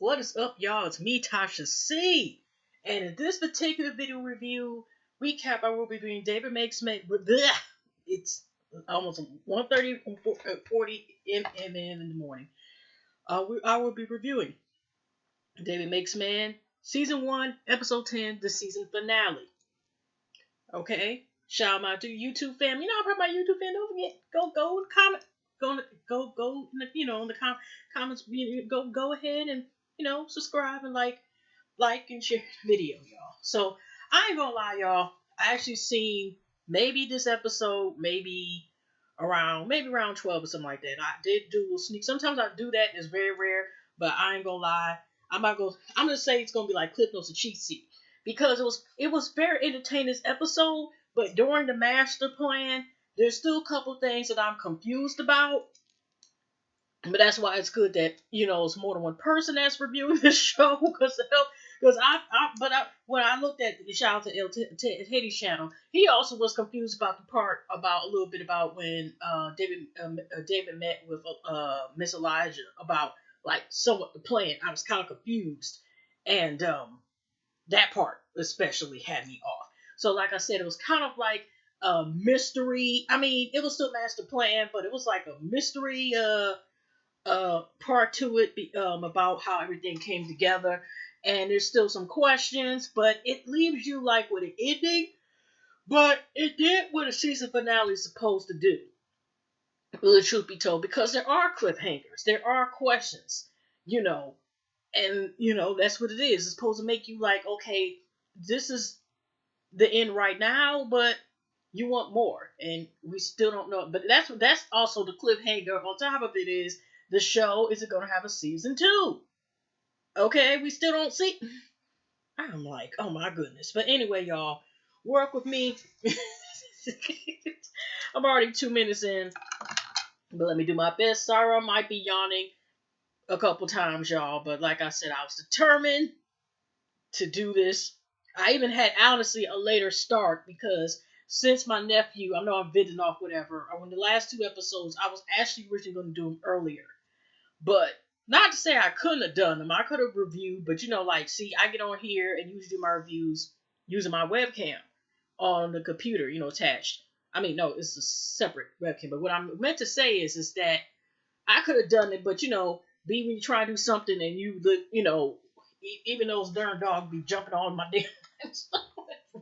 What is up, y'all? It's me, Tasha C. And in this particular video review recap, I will be doing David Makes Me. It's almost 1:30, 40 m.m. in the morning. I will be reviewing David Makes Man, Season 1, Episode 10, the season finale. Okay? Shout out to YouTube fam. You know, I'm part of my YouTube fam. Don't forget, go comment. Go in the comments. Go ahead and subscribe and like and share the video, y'all. So I ain't gonna lie, y'all. I actually seen maybe this episode, maybe around 12 or something like that. I did do a sneak. Sometimes I do that. It's very rare, but I ain't gonna lie. I'm gonna say it's gonna be like Clip Notes and cheat sheet because it was very entertaining this episode. But during the master plan, there's still a couple things that I'm confused about. But that's why it's good that it's more than one person that's reviewing this show because when I looked at the shout out to Teddy's channel, he also was confused about the part about a little bit about when David met with Miss Elijah about like somewhat the plan. I was kind of confused, and that part especially had me off. So like I said, it was kind of like a mystery. I mean, it was still master plan, but it was like a mystery part to it about how everything came together, and there's still some questions, but it leaves you like with an ending. But it did what a season finale is supposed to do, the truth be told, because there are cliffhangers, there are questions, and that's what it is. It's supposed to make you like, okay, this is the end right now, but you want more, and we still don't know. But that's also the cliffhanger. On top of it is the show is it going to have a season 2? Okay, we still don't see. I'm like, oh my goodness. But anyway, y'all, work with me. I'm already 2 minutes in, but let me do my best. Sorry, I might be yawning a couple times, y'all. But like I said, I was determined to do this. I even had honestly a later start because since my nephew, I know I'm venting off whatever. On the last 2 episodes, I was actually originally going to do them earlier, but not to say I couldn't have done them. I could have reviewed, but see, I get on here and usually do my reviews using my webcam on the computer, attached. I mean, no, it's a separate webcam. But what I'm meant to say is that I could have done it, but be when you try to do something and you look, even those darn dogs be jumping on my damn stuff.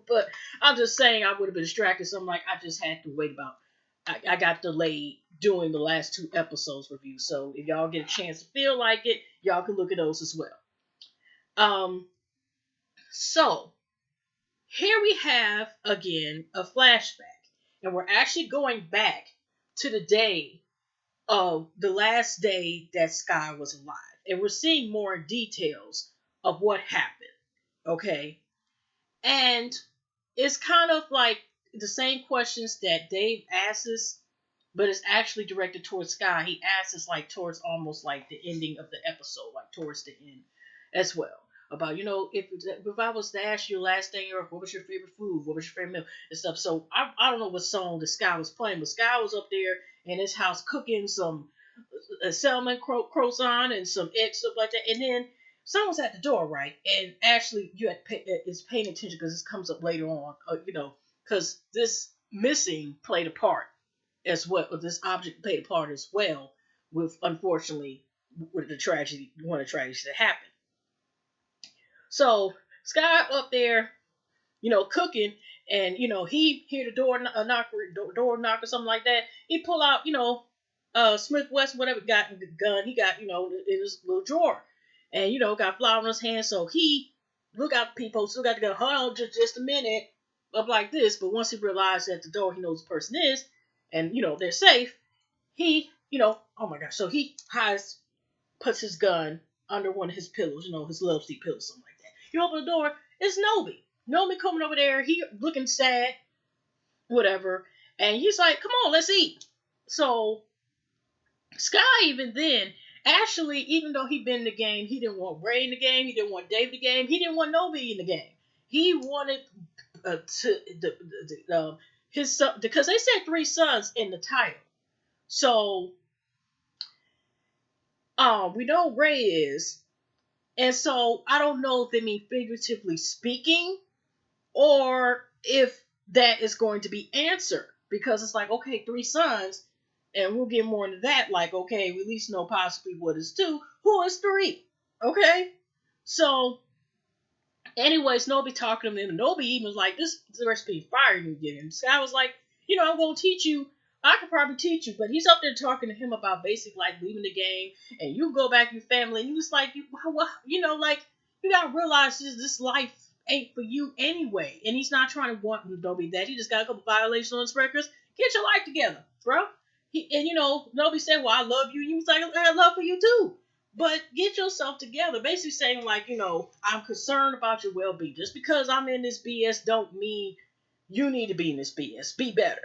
But I'm just saying I would have been distracted. So I'm like, I just had to wait about. I got delayed doing the last 2 episodes review. So if y'all get a chance to feel like it, y'all can look at those as well. So here we have again a flashback, and we're actually going back to the day of the last day that Sky was alive, and we're seeing more details of what happened. Okay, and it's kind of like the same questions that Dave asks, but it's actually directed towards Sky. He asks us like towards almost like the ending of the episode, like towards the end as well. About if I was to ask you last thing, or what was your favorite food, what was your favorite meal and stuff. So I don't know what song the Sky was playing, but Sky was up there in his house cooking some salmon croissant and some eggs, stuff like that, and then someone's at the door, right? And actually, you is paying attention because this comes up later on, because this missing played a part as well. This object played a part as well with, unfortunately, with one of the tragedies that happened. So Sky up there, cooking, and he hear the door knock or something like that. He pull out, Smith West, whatever, got the gun. He got, in his little drawer, and got flour in his hand. So he look out, people still got to go. Hold on, just a minute, up like this. But once he realized at the door, he knows the person is, and they're safe. He, oh my gosh. So he puts his gun under one of his pillows, his love seat pillow, something like that. You open the door, it's Nobi. Nobi coming over there. He looking sad, whatever, and he's like, "Come on, let's eat." So Sky, even then, actually, even though he'd been in the game, he didn't want Ray in the game. He didn't want Dave in the game. He didn't want Nobi in the game. He wanted his son, because they said 3 sons in the title. So we know Ray is, And so I don't know if they mean figuratively speaking or if that is going to be answered, because it's like, okay, three sons, and we'll get more into that. Like, okay, we at least know possibly what is two. Who is three? Okay, so anyways, Nobi talking to him, and Nobi even was like, this recipe fire you give him. Sky was like, I'm gonna teach you. I could probably teach you, but he's up there talking to him about basic like leaving the game, and you go back to your family, and he was like, like you gotta realize this life ain't for you anyway. And he's not trying to want Nobi that. He just got a couple violations on his records. Get your life together, bro. Nobi said, "Well, I love you." And he was like, "I love for you too." But get yourself together. Basically saying like, I'm concerned about your well-being. Just because I'm in this BS don't mean you need to be in this BS. Be better.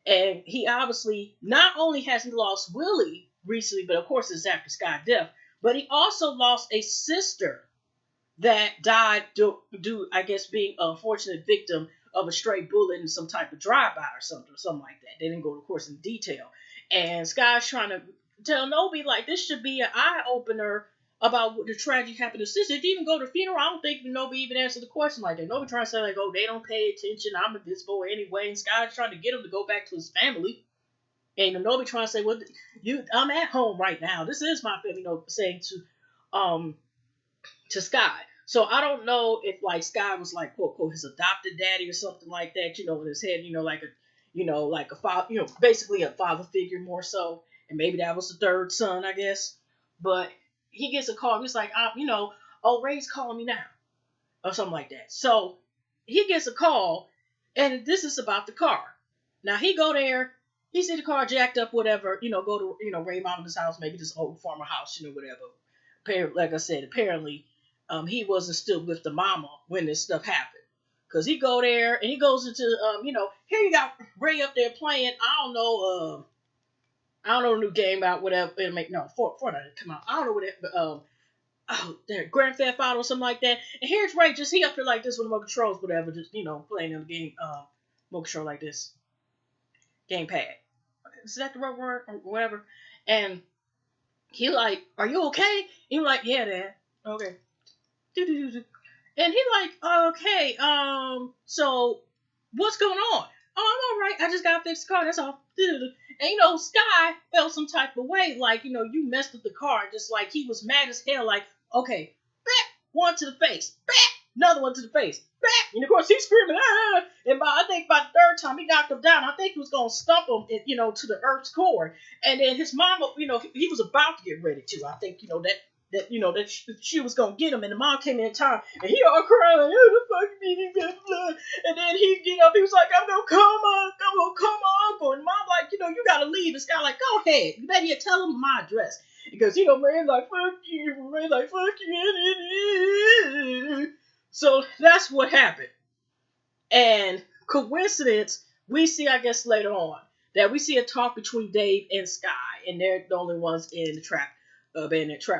And he obviously not only has he lost Willie recently, but of course it's after Sky's death, but he also lost a sister that died due, I guess, being an unfortunate victim of a stray bullet in some type of drive-by or something like that. They didn't go, of course, in detail. And Sky's trying to tell Nobi, like, this should be an eye-opener about what the tragedy happened to his sister. Didn't even go to the funeral. I don't think Nobi even answered the question like that. Nobi trying to say, like, oh, they don't pay attention. I'm invisible anyway. And Sky's trying to get him to go back to his family. And Nobi trying to say, well, I'm at home right now. This is my family, saying to Sky. So I don't know if like Sky was like quote quote his adopted daddy or something like that, in his head, like a father, basically a father figure more so, and maybe that was the third son, I guess. But he gets a call. He's like, oh, Ray's calling me now, or something like that. So he gets a call, and this is about the car. Now he go there, he see the car jacked up, whatever. Go to Ray Mama's house, maybe this old farmer house, whatever. Like I said, apparently he wasn't still with the mama when this stuff happened. Cause he go there and he goes into here you got Ray up there playing, I don't know the new game out, whatever. It make no Fortnite come out. I don't know what it, but there Grand Theft Auto or something like that. And here's Ray, just he up there like this with remote controls, whatever, just playing in the game, remote control like this, gamepad. Is that the right word or whatever? And he like, are you okay? He like, yeah, Dad. Okay. And he like, okay, so what's going on? Oh, I'm all right. I just gotta fix the car. That's all. And Sky felt some type of way, like you messed up the car. Just like he was mad as hell. Like, okay, back one to the face, back another one to the face, back. And of course he's screaming, ah! And I think by the third time he knocked him down, I think he was gonna stump him, to the earth's core. And then his mama, he was about to get ready to. I think that she was gonna get him, and the mom came in time, and he all crying like, oh, the fuck me, blah, blah. And then he get up, he was like, I'm gonna come on, uncle. And mom like, you gotta leave. This guy like, go ahead, you better tell him my address. Because Ray's like, fuck you, Ray's like, fuck you. So that's what happened. And coincidence, we see, I guess later on, that we see a talk between Dave and Sky, and they're the only ones in the trap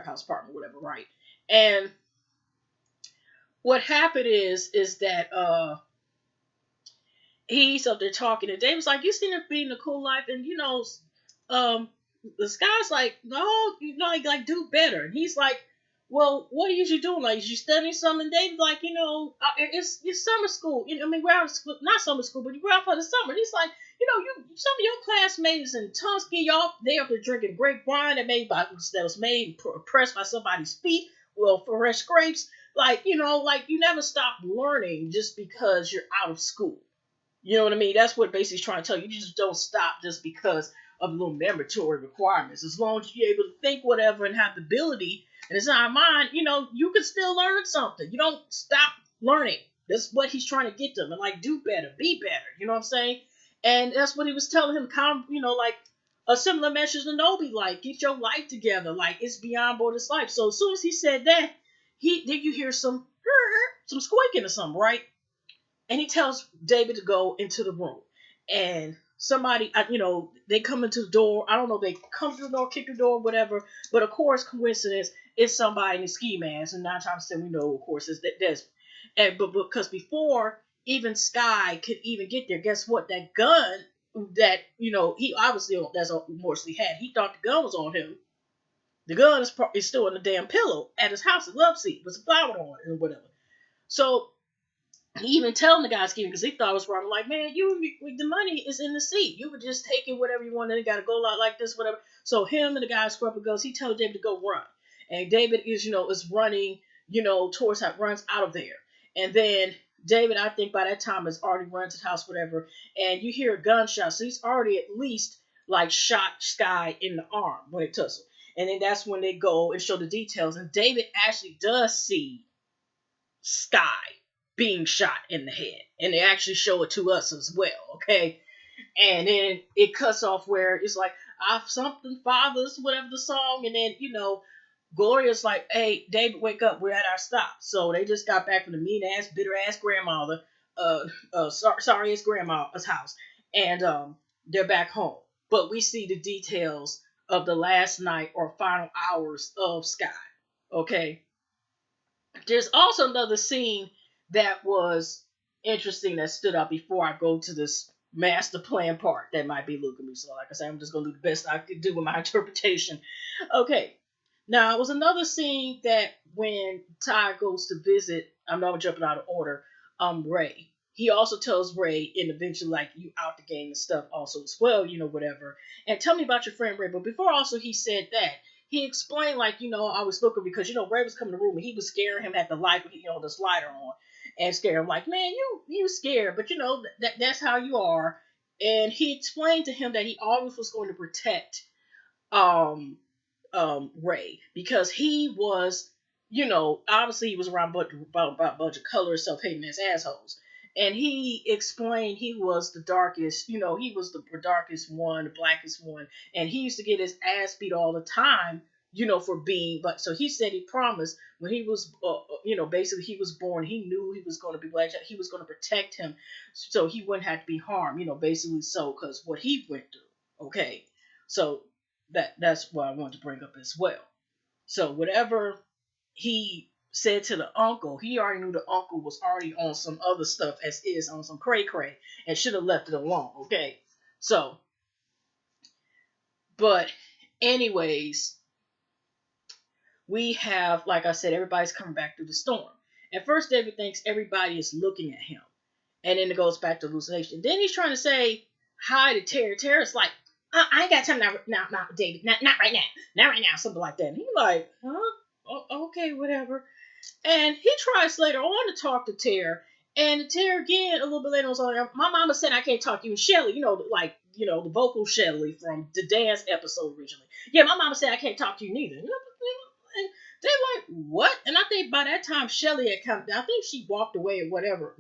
house apartment, whatever, right? And what happened is that he's up there talking, and David's like, you seem to be in a cool life, and the Sky's like, no, like do better. And he's like, well, what are you usually doing? Like, is you studying something? And David's like, it's summer school. We're out of school, not summer school, but we're out for the summer. And he's like, some of your classmates in Tuskegee, y'all, they up there drinking grape wine that was made pressed by somebody's feet, well, for fresh grapes. Like, like you never stop learning just because you're out of school. You know what I mean? That's what basically he's trying to tell you. You just don't stop just because of little mandatory requirements. As long as you're able to think whatever and have the ability, and it's not mine, you can still learn something. You don't stop learning. That's what he's trying to get them. And like, do better, be better. You know what I'm saying? And that's what he was telling him, kind of, like a similar message to Nobi, like, get your life together. Like, it's beyond this life. So as soon as he said that, then you hear some squeaking or something, right? And he tells David to go into the room. And somebody, they come into the door. I don't know, they come to the door, kick the door, whatever. But of course, coincidence, it's somebody in a ski mask. And 9 times 10, we know, of course, it's Desmond. But because before even Sky could even get there, guess what? That gun that, he obviously, that's mostly had. He thought the gun was on him. The gun is still in the damn pillow at his house, his love seat, with a flower on it and whatever. So he even telling the guys because he thought it was wrong. Like, man, the money is in the seat. You would just take it whatever you want, and it got to go out like this, whatever. So him and the guy scrubber goes. He tells David to go run, and David is running, towards that runs out of there, and then David, I think by that time has already run to the house, whatever, and you hear a gunshot, so he's already at least like shot Sky in the arm when it tussle, and then that's when they go and show the details, and David actually does see Sky being shot in the head. And they actually show it to us as well, okay? And then it cuts off where it's like, I've something fathers, whatever the song, and then, Gloria's like, hey, David, wake up, we're at our stop. So they just got back from the mean ass, bitter ass grandmother, sorry ass grandma's house. And they're back home. But we see the details of the last night or final hours of Sky. Okay? There's also another scene that was interesting that stood out before I go to this master plan part that might be looking me. So, like I said, I'm just going to do the best I could do with my interpretation. Okay. Now, it was another scene that when Ty goes to visit, I'm not jumping out of order, Ray. He also tells Ray in eventually, like, you out the game and stuff also as well, whatever. And tell me about your friend Ray. But before also he said that, he explained, like, I was looking because, Ray was coming to the room and he was scaring him at the light with, the slider on and scare him like, man, you scared, but that's how you are. And he explained to him that he always was going to protect Ray because he was, obviously he was around about a bunch of colors, self-hating ass assholes. And he explained he was the darkest, he was the darkest one, the blackest one, and he used to get his ass beat all the time, for being, but so he said he promised when he was, basically he was born, he knew he was going to be black, he was going to protect him so he wouldn't have to be harmed, basically so, because what he went through, okay, so that's what I wanted to bring up as well. So whatever he said to the uncle, he already knew the uncle was already on some other stuff as is on some cray cray and should have left it alone, okay? So, but anyways, we have, like I said, everybody's coming back through the storm. At first, David thinks everybody is looking at him. And then it goes back to hallucination. Then he's trying to say hi to Tara. Tara's like, I ain't got time now, David. Not right now. Not right now. Something like that. And he's like, huh? Oh, okay, whatever. And he tries later on to talk to Tara. And Tara again, a little bit later, was like, my mama said I can't talk to you. And Shelly, the vocal Shelly from the dance episode originally. Yeah, my mama said I can't talk to you neither. And they're like, what? And I think by that time, Shelly had come down. I think she walked away or whatever,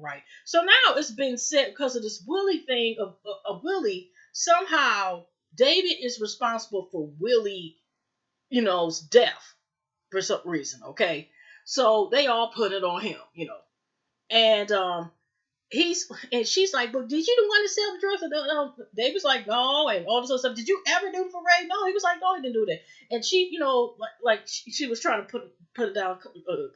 right? So now it's been said because of this Willie thing of Willie, somehow David is responsible for Willie's death for some reason, okay? So they all put it on him, And she's like, but did you the one to sell the drugs? And David's like, no, and all this other stuff. Did you ever do it for Ray? No, he was like, no, he didn't do that. And she, she was trying to put it down,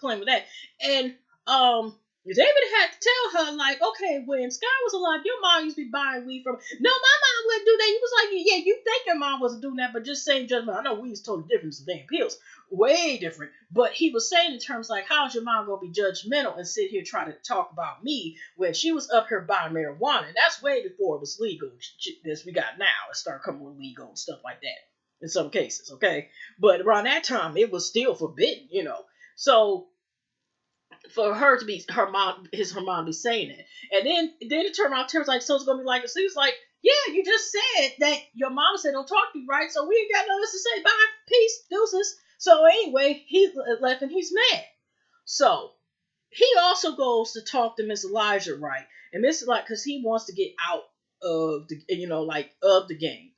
claim with that. And David had to tell her, like, okay, when Sky was alive, your mom used to be buying weed from. No, my mom wouldn't do that. He was like, yeah, you think your mom wasn't doing that, but just saying judgment. I know weed's totally different than damn pills. Way different. But he was saying in terms like, how's your mom gonna be judgmental and sit here trying to talk about me when she was up here buying marijuana? And that's way before it was legal, as we got now. It started coming with legal and stuff like that in some cases, okay? But around that time, it was still forbidden, So for her to be her mom be saying it, and then it turned around. Tara's like, so it's gonna be like this. He was like, yeah, you just said that your mom said don't talk to you, right? So we ain't got nothing else to say. Bye, peace, deuces. So anyway, he left and he's mad. So he also goes to talk to Miss Elijah, right? And Miss Elijah, because he wants to get out of the of the game.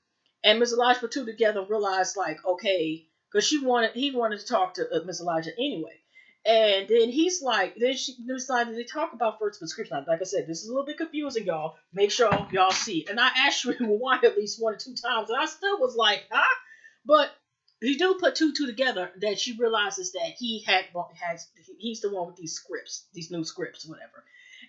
And Miss Elijah put two together and realized, like, okay, because he wanted to talk to Miss Elijah anyway. And then he's like, then she decided to talk about first prescription. Like I said, this is a little bit confusing, y'all. Make sure y'all see it. And I actually rewind at least 1 or 2 times, and I still was like, huh? But you do put two together that she realizes that he's the one with these scripts, these new scripts, whatever.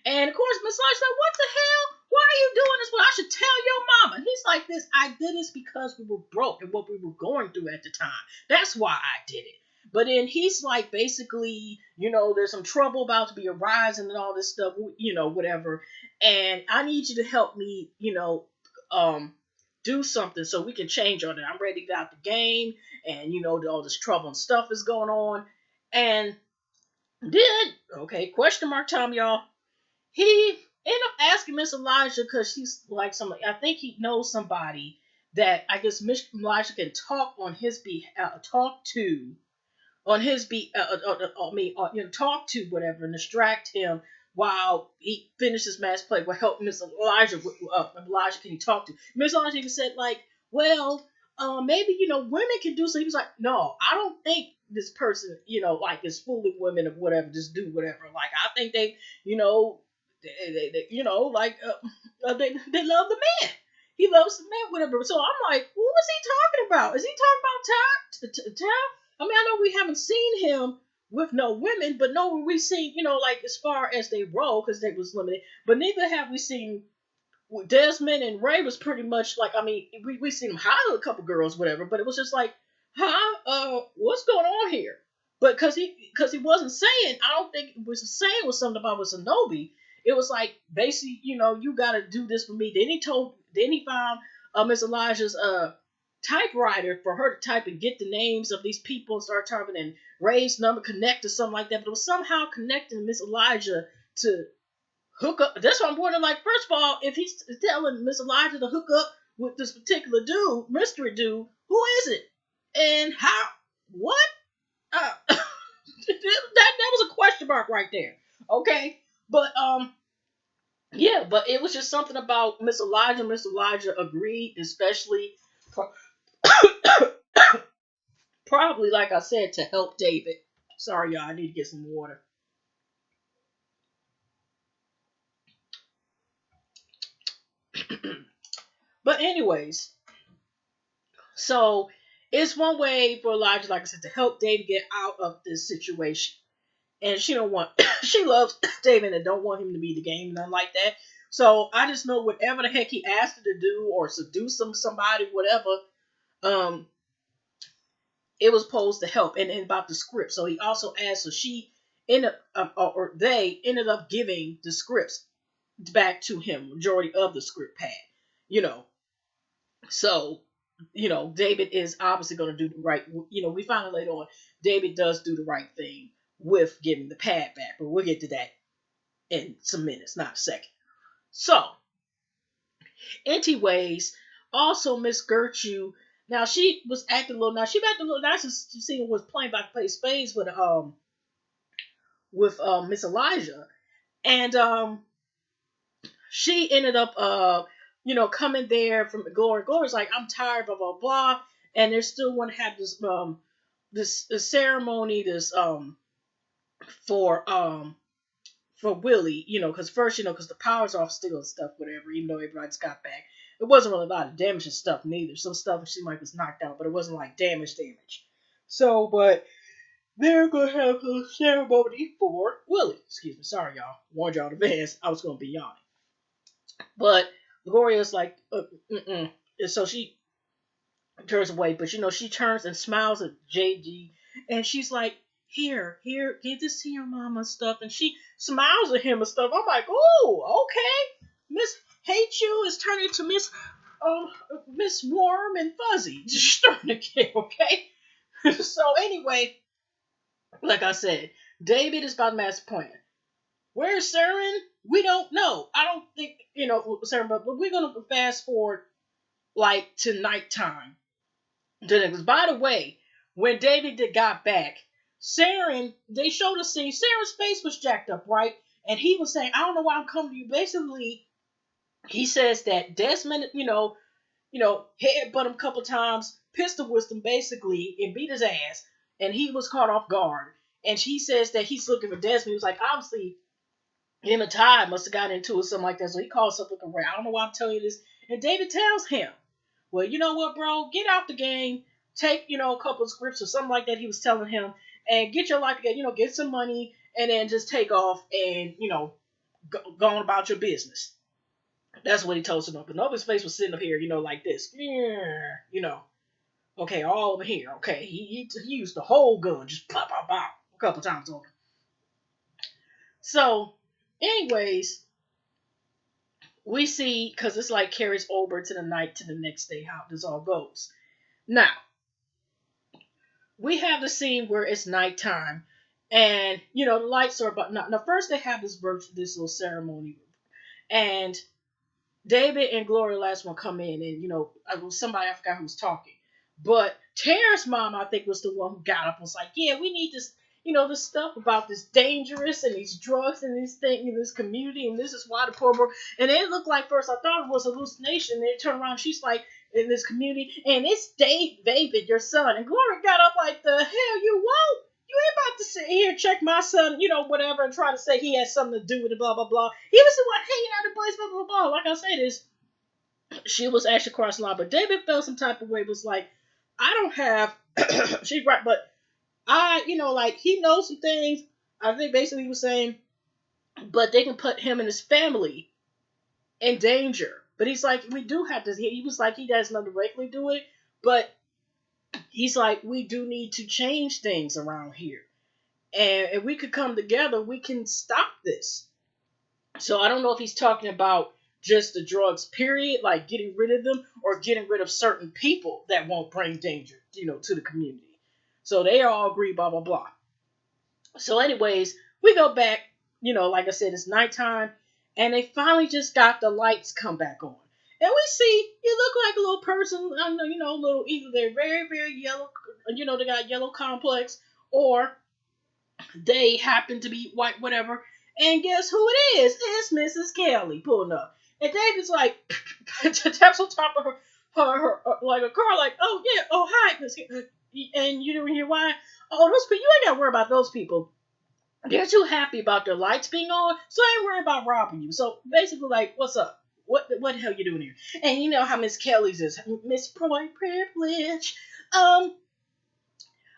And of course, Miss Lodge like, what the hell? Why are you doing this? Well, I should tell your mama. And he's like this. I did this because we were broke and what we were going through at the time. That's why I did it. But then he's like, basically, there's some trouble about to be arising and all this stuff, whatever. And I need you to help me, do something so we can change on it. I'm ready to get out the game, and all this trouble and stuff is going on. And then, okay, question mark time, y'all. He ended up asking Miss Elijah because she's like somebody. I think he knows somebody that I guess Miss Elijah can talk on his talk to on his talk to whatever and distract him while he finishes match play. Will help Miss Elijah. Elijah can he talk to? Miss Elijah even said like, well, maybe women can do so. He was like, no, I don't think this person like is fooling women or whatever. Just do whatever. Like I think they they like they love the man. He loves the man, whatever. So I'm like, what was he talking about? Is he talking about Ty? I mean, I know we haven't seen him with no women, but no, we seen, like as far as they roll, because they was limited. But neither have we seen Desmond and Ray was pretty much like, I mean, we seen him holler a couple girls, whatever, but it was just like, what's going on here? But because he wasn't saying, I don't think it was saying was something about with Shinobi. It was like basically, you got to do this for me. Then he found Miss Elijah's typewriter for her to type and get the names of these people and start typing and Ray's number connect or something like that. But it was somehow connecting Miss Elijah to hook up. That's what I'm wondering. Like, first of all, if he's telling Miss Elijah to hook up with this particular dude, mystery dude, who is it? And how? What? That was a question mark right there. Okay, but yeah, but it was just something about Miss Elijah. Miss Elijah agreed, especially probably like I said to help David. Sorry, y'all. I need to get some water. But anyways, so it's one way for Elijah, like I said, to help David get out of this situation. And she don't want, she loves David and don't want him to be the game, nothing like that. So I just know whatever the heck he asked her to do or seduce somebody, whatever, um, it was supposed to help. And about the script. So he also asked her. She ended or they ended up giving the scripts back to him, majority of the script pad, you know. So, David is obviously going to do the right. We find out later on, David does do the right thing with giving the pad back, but we'll get to that in some minutes, not a second. So, anyways, also Miss Gertrude. Now she was acting a little nice. She acted a little nice to see was playing by play spades with Miss Elijah, and she ended up coming there from Glory. Glory's like, I'm tired, blah blah blah, and they still want to have this ceremony, for for Willie, because first, because the power's off still and stuff, whatever, even though everybody's got back. It wasn't really a lot of damage and stuff neither. Some stuff she might was knocked out, but it wasn't like damage. So, but they're gonna have a ceremony for Willie. Excuse me, sorry y'all. Warned y'all in advance. I was gonna be yawning. But Gloria's like, mm-mm. And so she turns away, but she turns and smiles at JG, and she's like, here, give this to your mama and stuff, and she smiles at him and stuff. I'm like, oh, okay, Miss Hate You is turning to Miss Warm and Fuzzy, just starting again, okay. So anyway, like I said, David is about to master plan. Where's Saren? We don't know. I don't think Saren, but we're gonna fast forward like to nighttime. Because by the way, when David got back, Saren, they showed a scene. Saren's face was jacked up, right? And he was saying, I don't know why I'm coming to you. Basically, he says that Desmond, headbutt him a couple times, pistol whipped him basically, and beat his ass. And he was caught off guard. And he says that he's looking for Desmond. He was like, obviously, him and Ty must have got into it, something like that. So he calls up looking around. I don't know why I'm telling you this. And David tells him, well, you know what, bro? Get out the game. Take, a couple of scripts or something like that he was telling him. And get your life together. Get some money. And then just take off and, go on about your business. That's what he told him. But Nova's face was sitting up here, like this. Yeah, Okay, all over here. Okay, he used the whole gun, just pop, pop, pop, a couple times over. So, anyways, we see, because it's like carries over to the night to the next day how this all goes. Now, we have the scene where it's nighttime, and the lights are about. Now first they have this little ceremony, and David and Gloria last one come in, and it was somebody, I forgot who was talking, but Tara's mom, I think, was the one who got up and was like, "Yeah, we need this, this stuff about this dangerous and these drugs and these things in this community, and this is why the poor boy." And it looked like first I thought it was a hallucination. And they turned around, she's like, "In this community, and it's David, your son." And Gloria got up like, "The hell you won't." You ain't about to sit here and check my son, whatever, and try to say he has something to do with it, blah, blah, blah. He was the one hanging out the place, blah, blah, blah. Like I said, she was actually crossed the line, but David felt some type of way, was like, I don't have, she's right, but like, he knows some things. I think basically he was saying, but they can put him and his family in danger. But he's like, we do have this. He was like, he doesn't directly do it, but he's like, we do need to change things around here. And if we could come together, we can stop this. So I don't know if he's talking about just the drugs, period, like getting rid of them, or getting rid of certain people that won't bring danger, to the community. So they all agree, blah, blah, blah. So, anyways, we go back, like I said, it's nighttime, and they finally just got the lights come back on. And we see, you look like a little person, little, either they're very, very yellow, they got yellow complex, or they happen to be white, whatever. And guess who it is? It's Mrs. Kelly pulling up. And David's like, taps on top of her like a car, like, "Oh, yeah, oh, hi, Miss Kelly." And you don't hear why? "Oh, those people, you ain't got to worry about those people. They're too happy about their lights being on, so I ain't worried about robbing you." So basically, like, what's up? What the hell you doing here? And you know how Miss Kelly's is, Miss Privilege.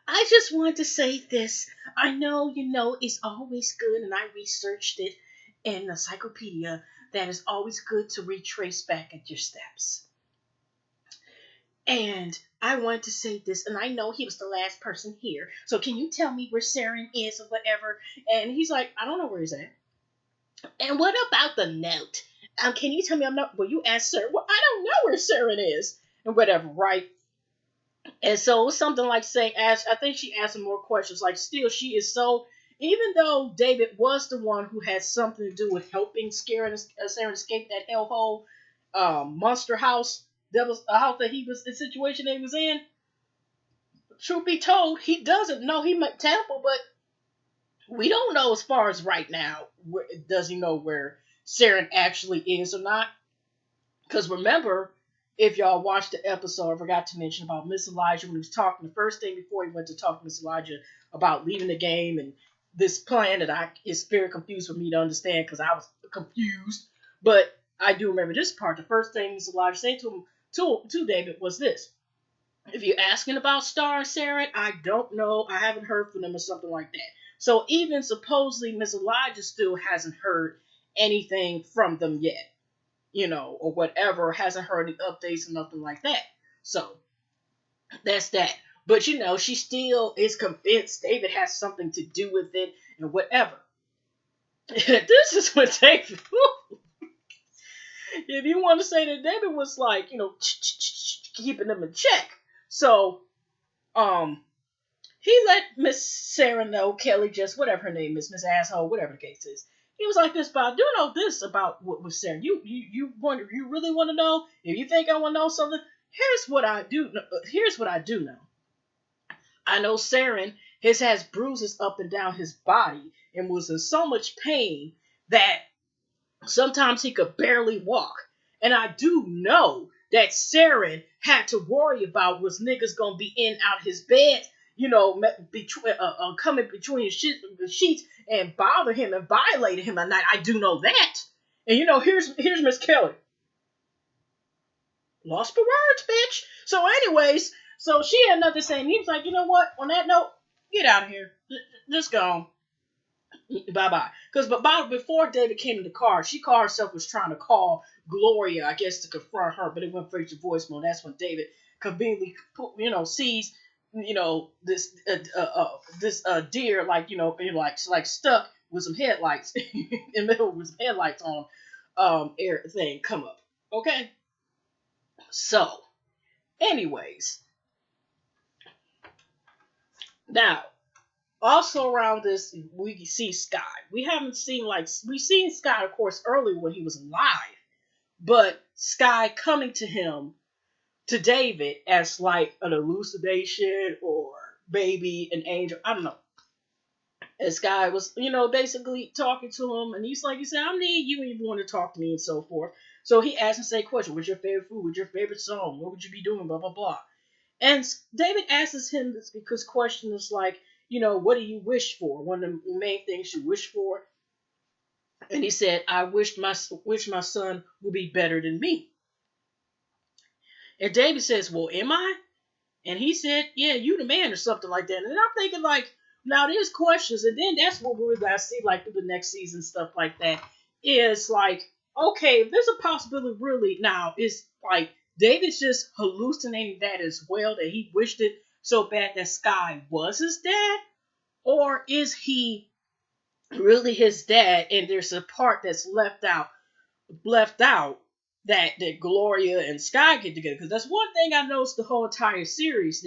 I just want to say this. I know, it's always good, and I researched it in the encyclopedia, that it's always good to retrace back at your steps. And I want to say this, and I know he was the last person here, so can you tell me where Saren is or whatever? And he's like, "I don't know where he's at." "And what about the note? Can you tell me?" "I'm not." "Well, you asked Saren." "Well, I don't know where Saren is." And whatever, right? And so it was something like saying, I think she asked him more questions. Like, still, she is so, even though David was the one who had something to do with helping Saren escape that hellhole monster house, that was a house that he was, the situation that he was in, truth be told, he doesn't know. He might Tampa, but we don't know as far as right now, does he know where Saren actually is or not? Because remember, if y'all watched the episode, I forgot to mention about Miss Elijah when he was talking. The first thing before he went to talk to Miss Elijah about leaving the game and this plan that is very confused for me to understand, because I was confused. But I do remember this part. The first thing Miss Elijah said to him, to David, was this: "If you're asking about Star and Saren, I don't know. I haven't heard from them," or something like that. So even supposedly Miss Elijah still hasn't heard anything from them yet, or whatever, hasn't heard any updates or nothing like that. So that's that. But she still is convinced David has something to do with it and whatever. This is what David. If you want to say that David was like, keeping them in check. So, he let Miss Sarah know, Kelly, just whatever her name is, Miss Asshole, whatever the case is. He was like this, "But I do know this about what was Sarah. You really want to know? If you think I want to know something, here's what I do. Here's what I do know. I know Saren has bruises up and down his body and was in so much pain that sometimes he could barely walk. And I do know that Saren had to worry about was niggas gonna be in out his bed, coming between his sheets and bother him and violate him at night. I do know that. And here's Miss Kelly. Lost for words, bitch. So, anyways, so she had nothing to say. And he was like, "You know what? On that note, get out of here. Just go." Bye bye. Because before David came in the car, she called herself was trying to call Gloria, I guess, to confront her, but it went straight to voicemail. That's when David conveniently, sees, this deer, like, like stuck with some headlights in the middle with some headlights on, air thing come up. Okay, so anyways, now also around this, we see Sky. We haven't seen we seen Sky, of course, earlier when he was alive, but Sky coming to him, to David, as like an hallucination or maybe an angel. I don't know. And Sky was, basically talking to him, and he said, I need you and you want to talk to me and so forth. So he asked him, say, question, what's your favorite food? What's your favorite song? What would you be doing? Blah blah blah. And David asks him this because question is like, what do you wish for? One of the main things you wish for. And he said, I wish my son would be better than me. And David says, well, am I? And he said, yeah, you the man or something like that. And I'm thinking like, now there's questions. And then that's what we're going to see like through the next season, stuff like that. Is like, okay, if there's a possibility really now, is like David's just hallucinating that as well, that he wished it so bad that Sky was his dad? Or is he really his dad and there's a part that's left out that Gloria and Sky get together? Because that's one thing I noticed the whole entire series,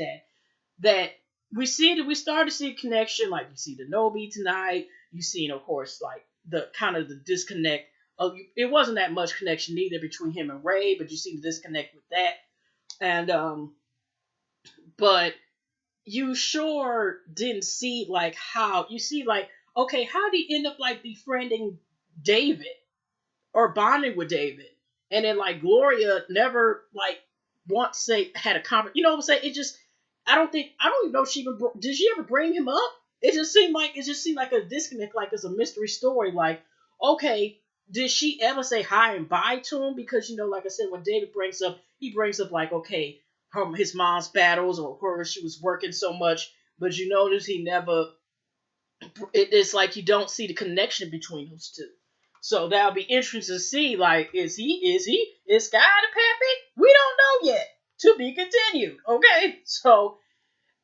that we start to see a connection. Like you see the Nobi tonight, you seen of course like the kind of the disconnect of, it wasn't that much connection either between him and Ray, but you see the disconnect with that. And but you sure didn't see like how you see like, okay, how did he end up like befriending David or bonding with David? And then like Gloria never like once say had a conversation. You know what I'm saying? It just, I don't even know if she even did she ever bring him up. It just seemed like a disconnect, like it's a mystery story. Like, okay, did she ever say hi and bye to him? Because like I said, when David he brings up like, okay, his mom's battles or her she was working so much, but you notice he never. It's like you don't see the connection between those two. So that'll be interesting to see. Like, is Sky the pappy? We don't know yet. To be continued. Okay, so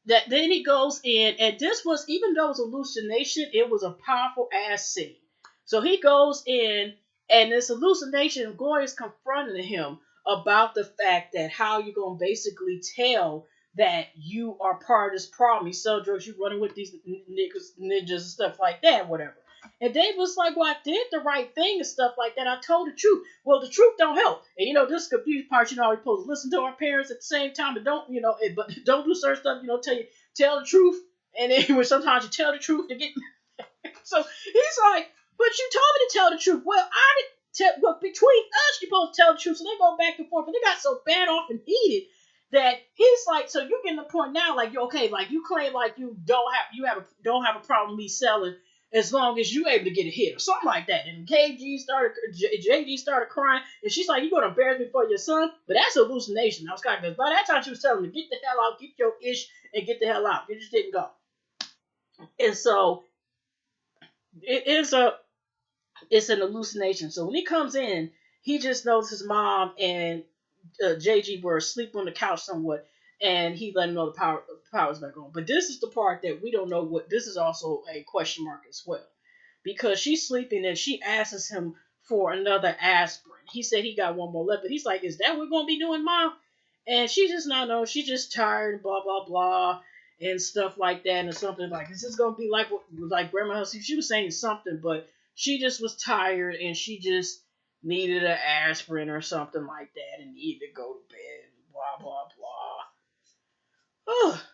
that then he goes in, and this was, even though it was hallucination, it was a powerful ass scene. So he goes in, and this hallucination, Gloria's confronting him about the fact that how you're gonna basically tell that you are part of this problem. You sell drugs, you running with these ninjas and stuff like that, whatever. And Dave was like, well, I did the right thing and stuff like that. I told the truth. Well, the truth don't help. And, this confused part, we're supposed to listen to our parents at the same time, but but don't do certain stuff, tell the truth. And then when sometimes you tell the truth to get. So he's like, but you told me to tell the truth. Well, I didn't tell, well, between us, you're supposed to tell the truth. So they go back and forth, and they got so bad off and heated that he's like, so you're getting the point now, like, okay, like you claim like don't have a problem with me selling as long as you able to get a hit or something like that. And JG started crying, and she's like, you gonna embarrass me for your son? But that's a hallucination. I was kind of, by that time she was telling him to get the hell out, get your ish, and get the hell out. It just didn't go. And so it is it's an hallucination. So when he comes in, he just knows his mom and JG were asleep on the couch somewhat, and he let him know the power's back on. But this is the part that we don't know what. This is also a question mark as well, because she's sleeping and she asks him for another aspirin. He said he got one more left, but he's like, "Is that what we're gonna be doing, Mom?" And she just not know. She's just tired, blah blah blah, and stuff like that, and something like, "Is this gonna be like Grandma?" She was saying something, but she just was tired and she just needed an aspirin or something like that and needed to go to bed. Blah blah blah.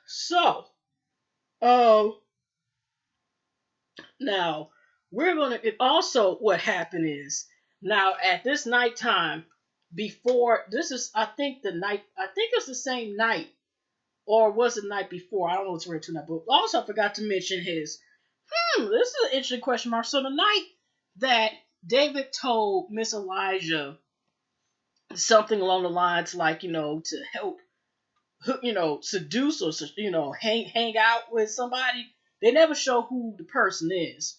So, oh, now we're gonna. It also, what happened is now at this nighttime, before this is, I think the night. I think it's the same night, or was it the night before? I don't know what's weird tonight. But also, I forgot to mention his. This is an interesting question mark. So the night that David told Miss Elijah something along the lines like, to help, seduce or, hang out with somebody, they never show who the person is.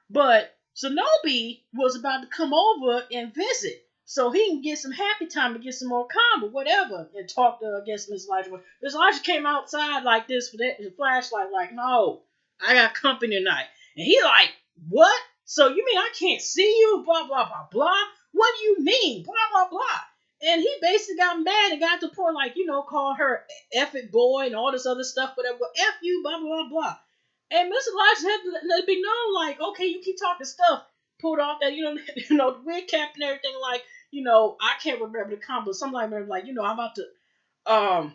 But Shinobi was about to come over and visit. So he can get some happy time and get some more calm or whatever and talk to, I guess, Miss Elijah. Miss Elijah came outside like this with the flashlight, like, no, I got company tonight. And he like, what? So you mean I can't see you? Blah, blah, blah, blah. What do you mean? Blah, blah, blah. And he basically got mad and got to the point, like, call her F it boy and all this other stuff, whatever. F you, blah, blah, blah, blah. And Mr. Elijah had to let it be known, like, okay, you keep talking stuff, pulled off that, the wig cap and everything, like, I can't remember the combo, but something like that, like, I'm about to, um,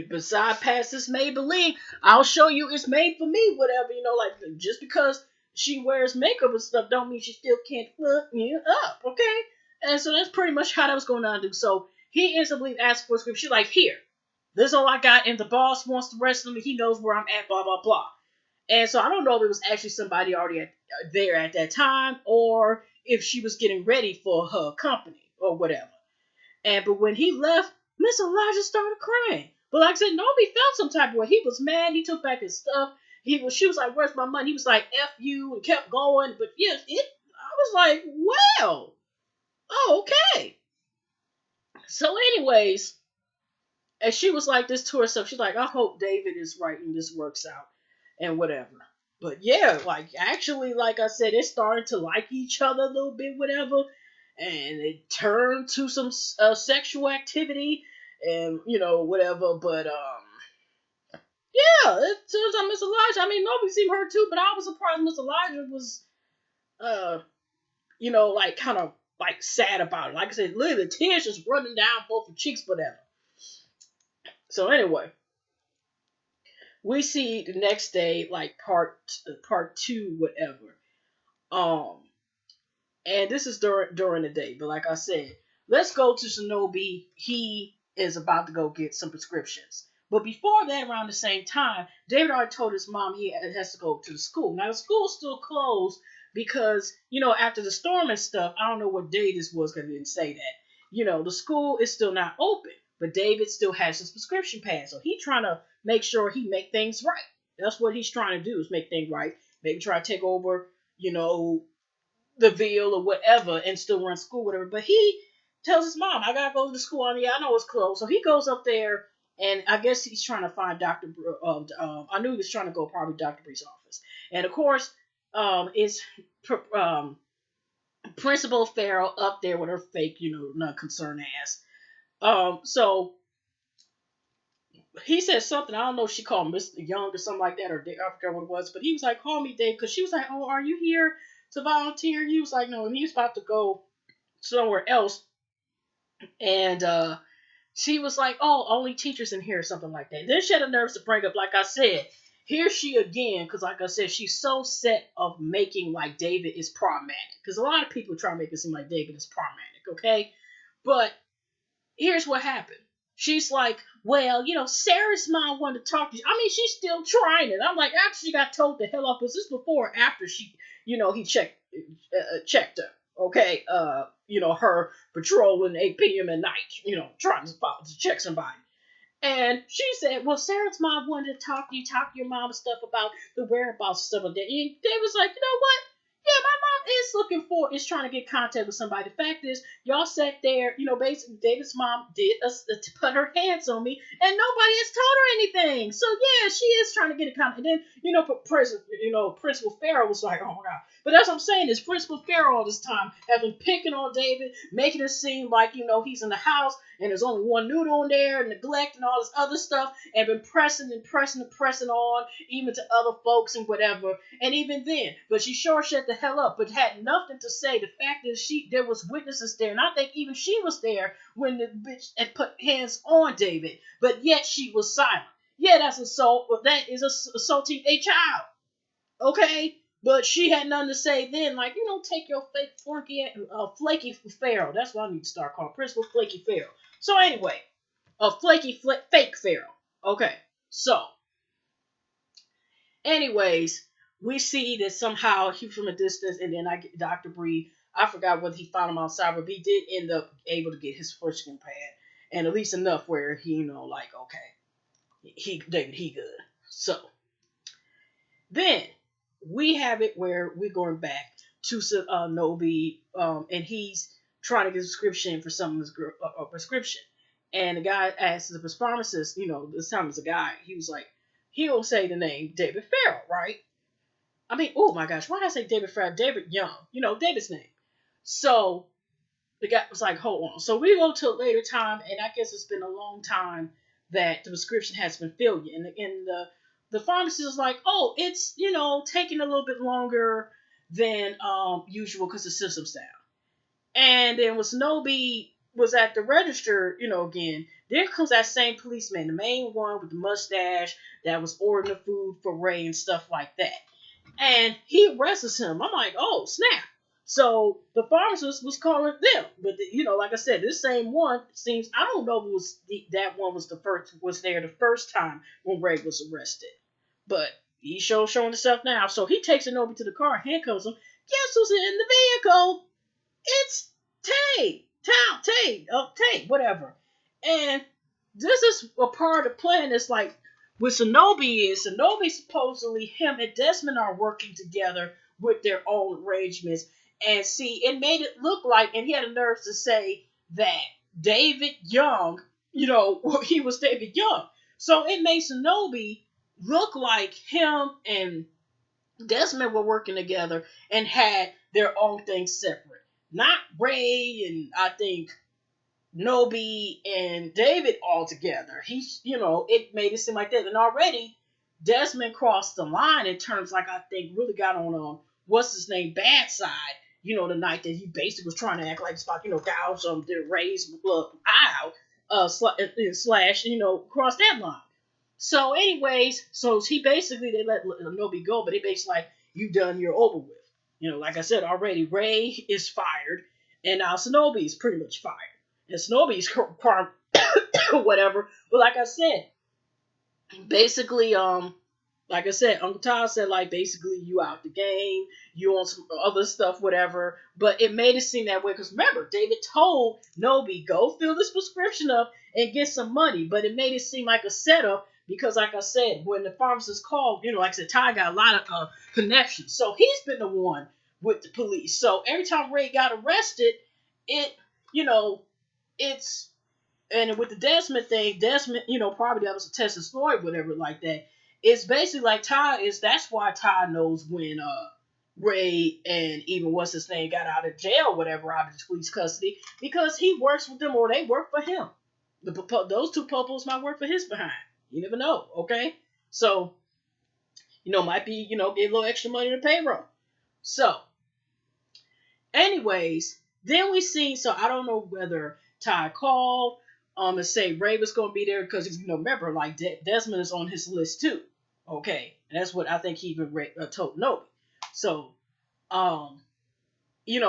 beside past this Maybelline, I'll show you it's made for me, whatever, like, just because she wears makeup and stuff, don't mean she still can't fuck you up, okay? And so that's pretty much how that was going on, dude. So he instantly asked for a script. She's like, here. This is all I got, and the boss wants the rest of me. He knows where I'm at, blah, blah, blah. And so I don't know if it was actually somebody already there at that time, or if she was getting ready for her company, or whatever. But when he left, Miss Elijah started crying. But like I said, nobody felt some type of way. He was mad. He took back his stuff. She was like, where's my money? He was like, F you, and kept going. But yes, I was like, well, oh, okay. So anyways, and she was like this to herself. She's like, I hope David is right and this works out and whatever. But yeah, like actually, like I said, it started to like each other a little bit, whatever. And it turned to some sexual activity and, whatever. But yeah, it turns out Miss Elijah, I mean, nobody seemed hurt too, but I was surprised Miss Elijah was, uh, like kind of like sad about it. Like I said, literally the tears just running down both her cheeks, whatever. So anyway, we see the next day like part two, whatever. Um, and this is during the day. But like I said, let's go to Shinobi. He is about to go get some prescriptions. But before that, around the same time, David already told his mom he has to go to the school. Now the school's still closed because after the storm and stuff. I don't know what day this was because it didn't say that. The school is still not open, but David still has his prescription pad, so he's trying to make sure he make things right. That's what he's trying to do is make things right. Maybe try to take over, the Ville or whatever and still run school, whatever. But he tells his mom, I gotta go to the school. I mean, I know it's closed. So he goes up there and I guess he's trying to find Dr. I knew he was trying to go probably Dr. Bree's office. And of course, it's um, Principal Farrell up there with her fake, not concerned ass. So he said something. I don't know if she called Mr. Young or something like that, or I forgot what it was. But he was like, "Call me Dave," because she was like, "Oh, are you here to volunteer?" He was like, "No," and he was about to go somewhere else. And she was like, "Oh, only teachers in here," or something like that. Then she had the nerves to bring up, like I said, here she again, because like I said, she's so set of making like David is problematic. Because a lot of people try to make it seem like David is problematic, okay? But here's what happened. She's like, well, Sarah's mom wanted to talk to you. I mean, she's still trying it. I'm like, after she got told the hell off, was this before or after she, he checked her? Okay, her patrolling 8 p.m. at night, trying to check somebody. And she said, well, Sarah's mom wanted to talk to your mom and stuff about the whereabouts and stuff like that. And Dave was like, you know what? Yeah, my mom is trying to get contact with somebody. The fact is, y'all sat there, basically David's mom did to put her hands on me, and nobody has told her anything. So yeah, she is trying to get a contact. And then, Principal Farrell was like, oh my god. But that's what I'm saying is Principal Farrell all this time has been picking on David, making it seem like, he's in the house and there's only one noodle in there, and neglect and all this other stuff, and been pressing and pressing and pressing on, even to other folks and whatever. And even then, but she sure shut the hell up, but had nothing to say. The fact is, there was witnesses there, and I think even she was there when the bitch had put hands on David, but yet she was silent. Yeah, that's assault. But that is assaulting a child. Okay, but she had nothing to say then. Like, take your flaky Pharaoh. That's what I need to start calling Principal Flaky Pharaoh. So anyway, a fake Pharaoh. Okay, so anyways, we see that somehow he from a distance, and then I get Dr. Bree. I forgot whether he found him outside, but he did end up able to get his foreskin pad, and at least enough where he, like, okay, he good. So then we have it where we're going back to Nobi, and he's trying to get a prescription for someone's prescription. And the guy asks the pharmacist, this time it's a guy, he was like, he'll say the name David Farrell, right? I mean, oh my gosh, why did I say David Farrell? David Young, David's name. So the guy was like, hold on. So we go to a later time, and I guess it's been a long time that the prescription has been filled. And the pharmacist is like, oh, it's, taking a little bit longer than usual because the system's down. And then when Shinobi was at the register, again, there comes that same policeman, the main one with the mustache that was ordering the food for Ray and stuff like that. And he arrests him. I'm like, oh, snap. So the pharmacist was calling them, but like I said, this same one seems, I don't know if it was that one was there the first time when Ray was arrested, but he's showing himself now. So he takes it over to the car, handcuffs him. Guess who's in the vehicle? It's Tay, whatever. And this is a part of the plan. It's like with Shinobi supposedly him and Desmond are working together with their own arrangements. And see, it made it look like, and he had the nerve to say that David Young, he was David Young. So it made Shinobi look like him and Desmond were working together and had their own things separate. Not Ray and I think Nobi and David all together. It made it seem like that. And already Desmond crossed the line in terms, like, I think really got on what's his name, bad side, the night that he basically was trying to act like it's about, gouge the Ray's eye out, slash, cross that line. So anyways, so he basically, they let Nobi go, but they basically like, you done, you're over with. Like I said already, Ray is fired, and now Shinobi is pretty much fired. And Shinobi's whatever. But like I said, basically, like I said, Uncle Todd said, like, basically you out the game, you on some other stuff, whatever. But it made it seem that way because remember, David told Nobi, go fill this prescription up and get some money. But it made it seem like a setup because, like I said, when the pharmacist called, like I said, Ty got a lot of connections. So he's been the one with the police. So every time Ray got arrested, it's, and with the Desmond thing, probably that was a tested story, whatever, like that. It's basically like that's why Ty knows when Ray and even what's his name got out of jail, whatever, out of the police custody, because he works with them or they work for him. Those two popos might work for his behind. You never know, okay? So, might be, get a little extra money in the payroll. So, anyways, then we see, so I don't know whether Ty called and say Ray was going to be there because, remember, like, Desmond is on his list too. Okay, and that's what I think he even told Nobi. So,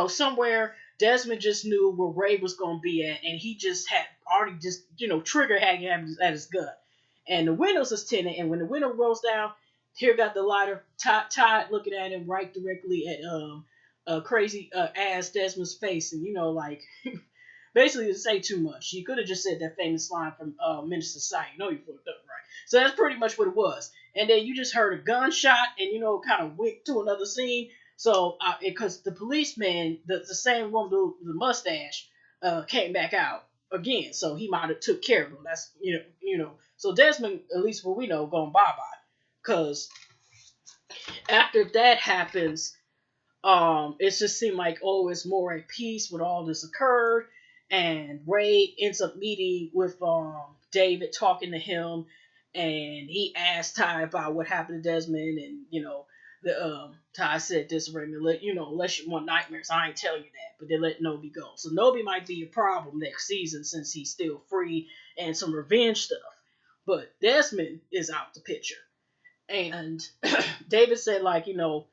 somewhere Desmond just knew where Ray was going to be at, and he just had already trigger had him at his gun. And the windows is tinted, and when the window rolls down, here got the lighter, Todd looking at him right directly at crazy ass Desmond's face, and like basically to say too much. He could have just said that famous line from Minister Sight, you fucked up, right? So that's pretty much what it was. And then you just heard a gunshot, and kind of went to another scene. So because the policeman, the same one with the mustache, came back out again, so he might have took care of him. That's So Desmond, at least what we know, going bye bye, because after that happens, it just seemed like, oh, it's more at peace when all this occurred, and Ray ends up meeting with David, talking to him, and he asked Ty about what happened to Desmond, and the Ty said this, Raymond, unless you want nightmares, I ain't tell you that, but they let Nobi go. So Nobi might be a problem next season since he's still free and some revenge stuff, but Desmond is out the picture. And David said, like, going,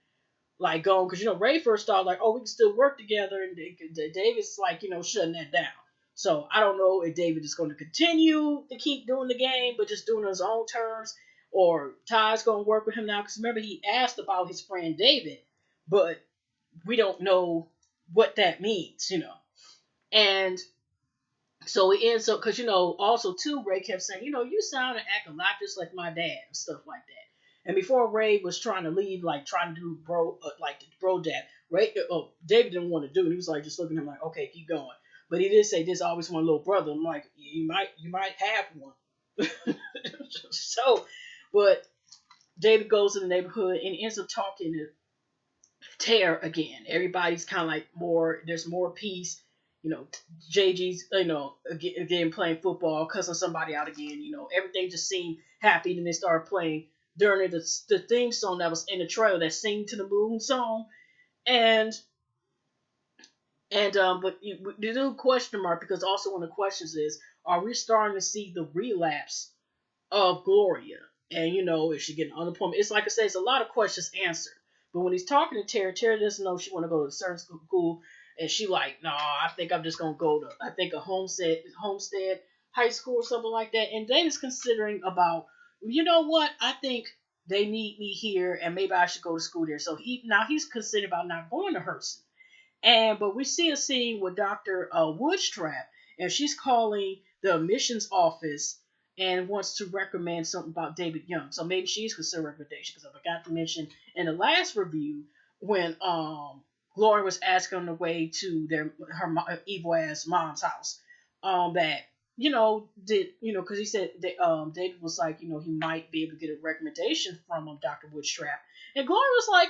because Ray first thought like, oh, we can still work together, and David's like, shutting that down. So I don't know if David is going to continue to keep doing the game, but just doing it on his own terms, or Ty's going to work with him now. Because remember, he asked about his friend David, but we don't know what that means, And so it ends up, because also too, Ray kept saying, you sound and act a lot just like my dad and stuff like that. And before Ray was trying to leave, like trying to do like the bro dab, David didn't want to do it. He was like just looking at him like, okay, keep going. But he did say this always one little brother. I'm like, you might have one. So, but David goes to the neighborhood and ends up talking to Tear again. Everybody's kind of like there's more peace. You know, JG's, again playing football, cussing somebody out again. Everything just seemed happy. Then they started playing during the theme song that was in the trailer, that "Sing to the Moon" song. And but the new question mark, because also one of the questions is, are we starting to see the relapse of Gloria? And is she getting unemployment? It's like I said, it's a lot of questions answered. But when he's talking to Terry doesn't know if she want to go to a certain school, and she like, no, I think I'm just gonna go to, I think, a Homestead High School or something like that. And David's considering about, you know what? I think they need me here, and maybe I should go to school there. So he's considering about not going to Hurston. But we see a scene with Dr. Woodstrap, and she's calling the admissions office and wants to recommend something about David Young. So maybe she's considered recommendation, because I forgot to mention in the last review when Gloria was asking on the way to her evil ass mom's house, that because he said that David was like, he might be able to get a recommendation from Dr. Woodstrap. And Gloria was like,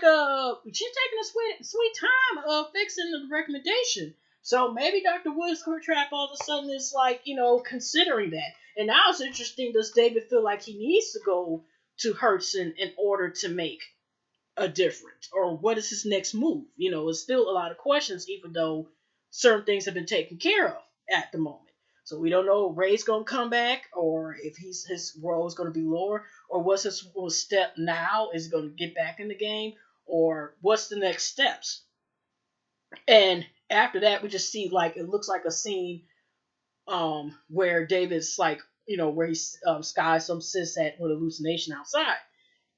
she's taking a sweet time fixing the recommendation. So maybe Dr. Woodstrap all of a sudden is like, considering that. And now it's interesting, does David feel like he needs to go to Hudson in order to make a difference? Or what is his next move? It's still a lot of questions, even though certain things have been taken care of at the moment. So we don't know if Ray's going to come back, or if his role is going to be lower, or what's his step now? Is he going to get back in the game, or what's the next steps? And after that, we just see, like, it looks like a scene where David's like, where he's skies some sis at with hallucination outside.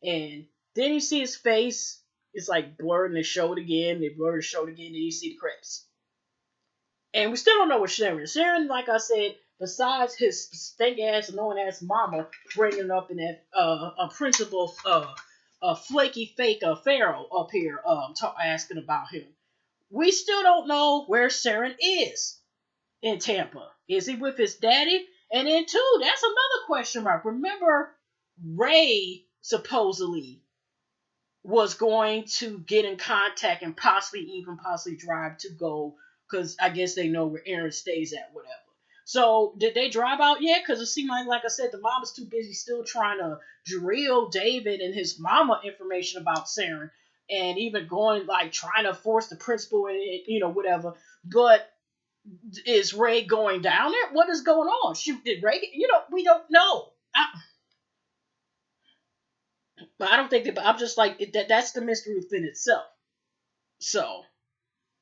And then you see his face. It's like blurred, and they show it again. They blur the show it again, and you see the credits. And we still don't know what Sharon is. Sharon, like I said, besides his stank ass, annoying ass mama bringing up in that a principal, a flaky fake Pharaoh up here, asking about him. We still don't know where Sharon is in Tampa. Is he with his daddy? And then too, that's another question mark. Remember, Ray supposedly was going to get in contact and possibly drive to go, because I guess they know where Aaron stays at, whatever. So did they drive out yet? Because it seemed like I said, the mom was too busy still trying to drill David and his mama information about Saren, and even going like trying to force the principal and whatever. But is Ray going down there? What is going on? Shoot, did Ray? We don't know. But I don't think that. But I'm just like that's the mystery within itself. So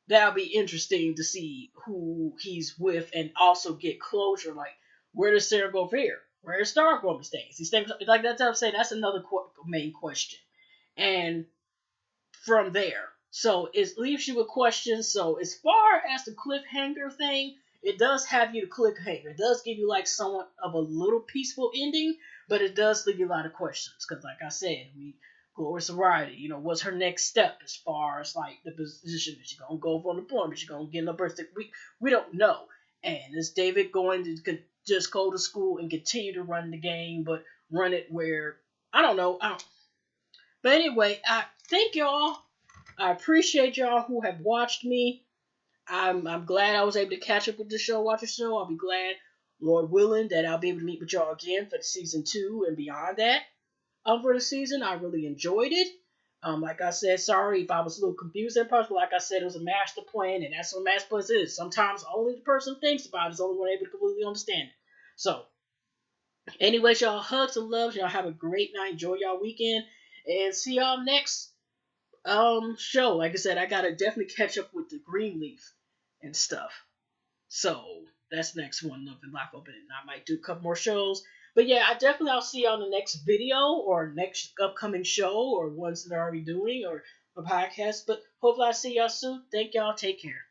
that'll be interesting to see who he's with, and also get closure. Like, where does Sarah go from here? Where is Star going to stay? He stays like that's what I'm saying. That's another main question. And from there, so it leaves you with questions. So as far as the cliffhanger thing, it does have you to cliffhanger. It does give you like somewhat of a little peaceful ending, but it does leave you a lot of questions. Because like I said, Gloria Sorority, what's her next step as far as like the position? Is she gonna go for unemployment? Is she gonna get in a birthday? We don't know. And is David going to just go to school and continue to run the game, but run it where I don't know. But anyway, I thank y'all. I appreciate y'all who have watched me. I'm glad I was able to catch up with the show, watch the show. I'll be glad, Lord willing, that I'll be able to meet with y'all again for season 2 and beyond that. For the season, I really enjoyed it. Like I said, sorry if I was a little confused at first, but like I said, it was a master plan, and that's what master plans is. Sometimes only the person thinks about it is the only one able to completely understand it. So, anyways, y'all, hugs and loves. Y'all have a great night. Enjoy y'all weekend, and see y'all next show. Like I said, I gotta definitely catch up with the Greenleaf and stuff. So that's the next one, Love and Life Open. And I might do a couple more shows. But yeah, I'll see you on the next video or next upcoming show or ones that are already doing or a podcast. But hopefully I'll see y'all soon. Thank y'all. Take care.